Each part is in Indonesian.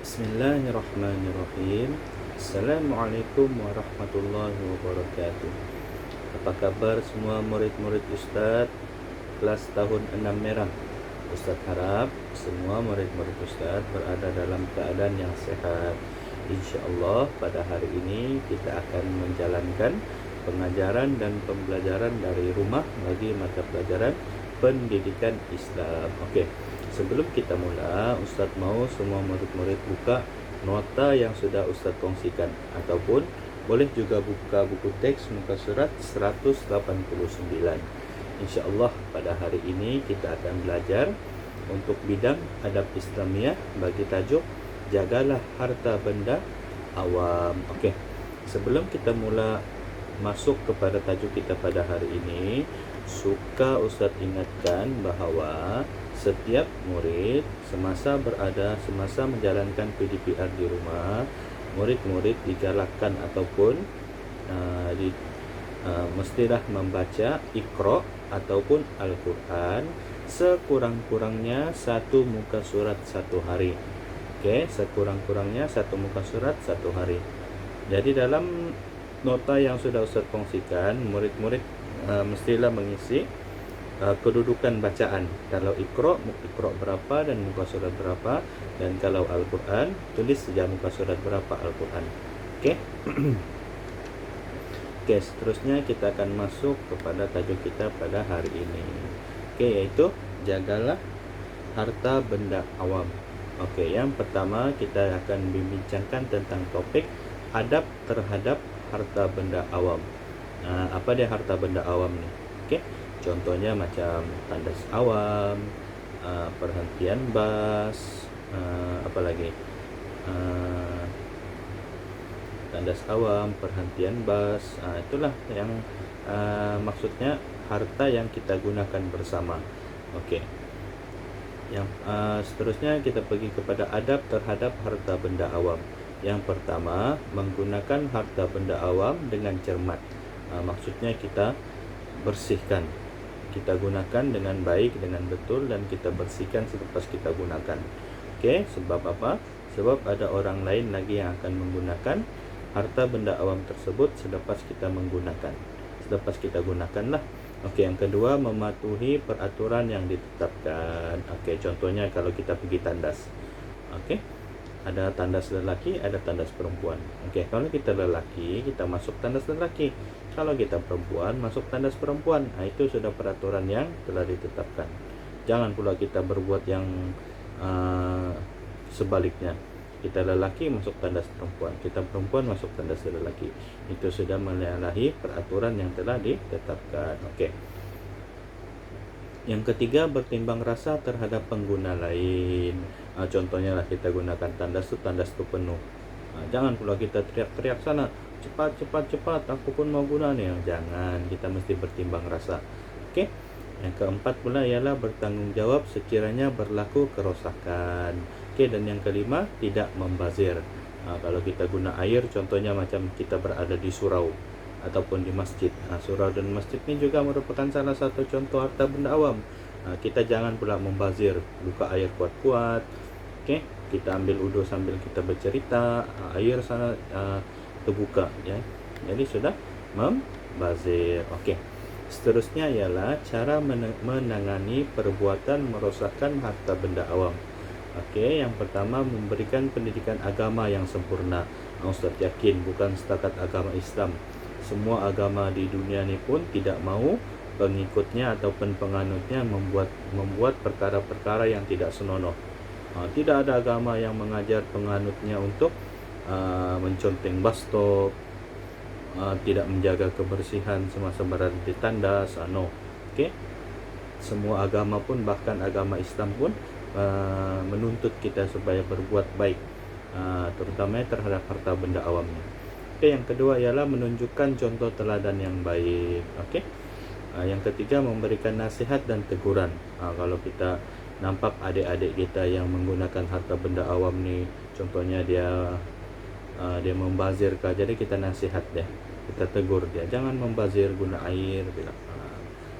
Bismillahirrahmanirrahim. Assalamualaikum warahmatullahi wabarakatuh. Apa kabar semua murid-murid Ustadz kelas tahun 6 merah? Ustadz harap semua murid-murid Ustadz berada dalam keadaan yang sehat. Insya Allah pada hari ini kita akan menjalankan pengajaran dan pembelajaran dari rumah bagi mata pelajaran pendidikan Islam. Oke. Sebelum kita mula, Ustadz mau semua murid-murid buka nota yang sudah Ustadz kongsikan, ataupun boleh juga buka buku teks muka surat 189. Insya Allah pada hari ini kita akan belajar untuk bidang adab Islamiyah bagi tajuk Jagalah Harta Benda Awam. Oke, sebelum kita mula masuk kepada tajuk kita pada hari ini, suka Ustadz ingatkan bahawa setiap murid semasa menjalankan PDPR di rumah, murid-murid digalakkan ataupun mestilah membaca Iqra ataupun Al-Quran sekurang-kurangnya satu muka surat satu hari. Oke, sekurang-kurangnya satu muka surat satu hari. Jadi dalam nota yang sudah Ustaz kongsikan, murid-murid mestilah mengisi kedudukan bacaan. Kalau Iqra berapa dan muka surat berapa, dan kalau Al-Quran tulis saja muka surat berapa Al-Quran. Oke. Oke, seterusnya kita akan masuk kepada tajuk kita pada hari ini. Oke, yaitu jagalah harta benda awam. Oke, yang pertama kita akan membincangkan tentang topik adab terhadap harta benda awam. Apa dia harta benda awam nih? Oke, contohnya macam tandas awam, perhentian bas, apa lagi? Tandas awam, perhentian bas, itulah yang maksudnya harta yang kita gunakan bersama. Oke. Yang seterusnya kita pergi kepada adab terhadap harta benda awam. Yang pertama, menggunakan harta benda awam dengan cermat. Maksudnya kita bersihkan, kita gunakan dengan baik, dengan betul, dan kita bersihkan selepas kita gunakan. Oke, sebab apa? Sebab ada orang lain lagi yang akan menggunakan harta benda awam tersebut selepas kita menggunakan, selepas kita gunakanlah. Oke, yang kedua, mematuhi peraturan yang ditetapkan. Oke, contohnya kalau kita pergi tandas. Oke, ada tandas lelaki, ada tandas perempuan. Oke, kalau kita lelaki, kita masuk tandas lelaki. Kalau kita perempuan, masuk tandas perempuan. Itu sudah peraturan yang telah ditetapkan. Jangan pula kita berbuat yang sebaliknya. Kita lelaki masuk tandas perempuan, kita perempuan masuk tandas lelaki. Itu sudah menyalahi peraturan yang telah ditetapkan. Oke. Yang ketiga, bertimbang rasa terhadap pengguna lain. Contohnya lah, kita gunakan tandas itu penuh. Jangan pula kita teriak-teriak sana, cepat, aku pun mau guna nih. Jangan, kita mesti bertimbang rasa. Oke. Yang keempat pula ialah bertanggung jawab sekiranya berlaku kerosakan. Oke, dan yang kelima, tidak membazir. Kalau kita guna air, contohnya macam kita berada di surau ataupun di masjid. Surau dan masjid ini juga merupakan salah satu contoh harta benda awam. Kita jangan pula membazir, buka air kuat-kuat. Oke, kita ambil uduk sambil kita bercerita, air sana terbuka, ya. Jadi sudah membazir. Oke. Seterusnya ialah cara menangani perbuatan merosakkan harta benda awam. Oke, yang pertama, memberikan pendidikan agama yang sempurna. Ustaz yakin bukan setakat agama Islam, semua agama di dunia ini pun tidak mau pengikutnya ataupun penganutnya membuat perkara-perkara yang tidak senonoh. Tidak ada agama yang mengajar penganutnya untuk menconteng bastop, tidak menjaga kebersihan semasa berada di tandas. No. Oke. Semua agama pun, bahkan agama Islam pun menuntut kita supaya berbuat baik, terutama terhadap harta benda awamnya. Oke, yang kedua ialah menunjukkan contoh teladan yang baik. Oke. Yang ketiga, memberikan nasihat dan teguran. Kalau kita nampak adik-adik kita yang menggunakan harta benda awam nih, contohnya dia membazir, jadi kita nasihat deh, kita tegur dia, jangan membazir guna air.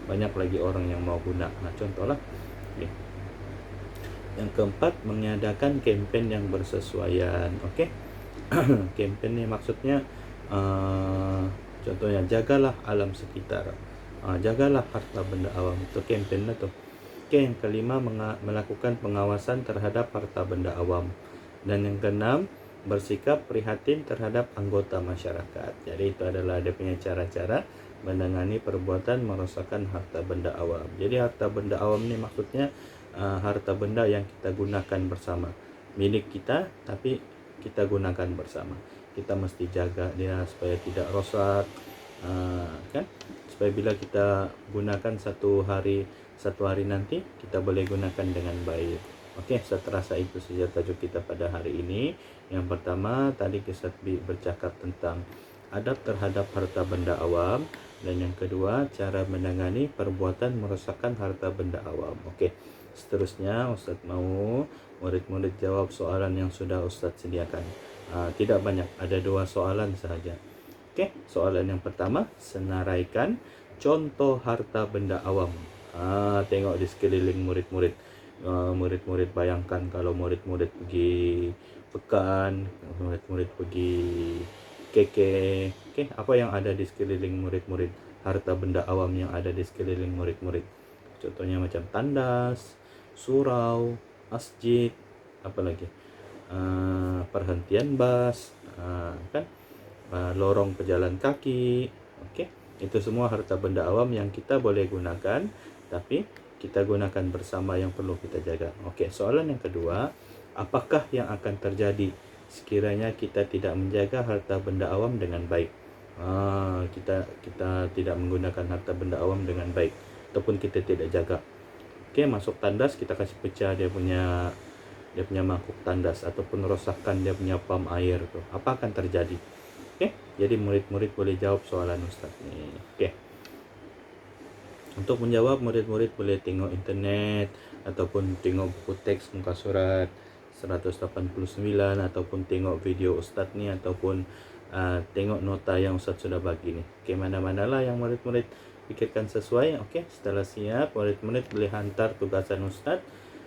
Banyak lagi orang yang mau guna. Contohlah. Okay. Yang keempat, mengadakan campaign yang bersesuaian. Oke. Campaign ini maksudnya contohnya jagalah alam sekitar, jagalah harta benda awam, itu campaign tuh. Oke, yang kelima, melakukan pengawasan terhadap harta benda awam. Dan yang keenam, bersikap prihatin terhadap anggota masyarakat. Jadi itu adalah dia punya cara-cara menangani perbuatan merosakkan harta benda awam. Jadi harta benda awam ini maksudnya harta benda yang kita gunakan bersama, milik kita tapi kita gunakan bersama. Kita mesti jaga dia supaya tidak rosak, kan, supaya bila kita gunakan satu hari nanti kita boleh gunakan dengan baik. Oke, saya terasa itu saja tajuk kita pada hari ini. Yang pertama tadi kita bercakap tentang adab terhadap harta benda awam, dan yang kedua cara menangani perbuatan merosakkan harta benda awam. Oke, seterusnya Ustadz mau murid-murid jawab soalan yang sudah Ustadz sediakan. Tidak banyak, ada 2 soalan sahaja. Oke, soalan yang pertama, senaraikan contoh harta benda awam. Tengok di sekeliling murid-murid. Murid-murid bayangkan kalau murid-murid pergi pekan, murid-murid pergi keke. Oke, apa yang ada di sekeliling murid-murid? Harta benda awam yang ada di sekeliling murid-murid. Contohnya macam tandas, surau, masjid, apalagi perhentian bus, kan, lorong pejalan kaki. Oke, itu semua harta benda awam yang kita boleh gunakan, tapi kita gunakan bersama, yang perlu kita jaga. Oke, soalan yang kedua, apakah yang akan terjadi sekiranya kita tidak menjaga harta benda awam dengan baik? Kita tidak menggunakan harta benda awam dengan baik, ataupun kita tidak jaga. Oke, masuk tandas kita kasih pecah dia punya mangkuk tandas, ataupun rosakkan dia punya pam air tuh, apa akan terjadi? Oke, jadi murid-murid boleh jawab soalan Ustaz nih. Oke, untuk menjawab murid-murid boleh tengok internet ataupun tengok buku teks muka surat 189, ataupun tengok video Ustaz nih, ataupun tengok nota yang Ustaz sudah bagi nih. Oke, mana-manalah yang murid-murid pikirkan sesuai. Oke, setelah siap murid-murid boleh hantar tugasan Ustaz.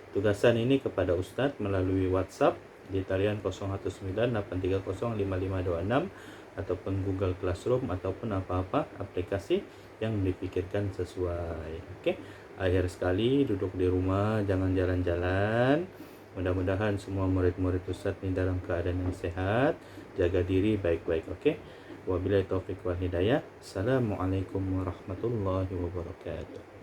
Tugasan ini kepada Ustaz melalui WhatsApp di talian 01983055526, ataupun Google Classroom, ataupun apa-apa aplikasi yang dipikirkan sesuai. Oke, akhir sekali duduk di rumah, jangan jalan-jalan. Mudah-mudahan semua murid-murid Ustaz ini dalam keadaan yang sehat, jaga diri baik-baik. Oke, wabillahi taufik wal hidayah. Assalamualaikum warahmatullahi wabarakatuh.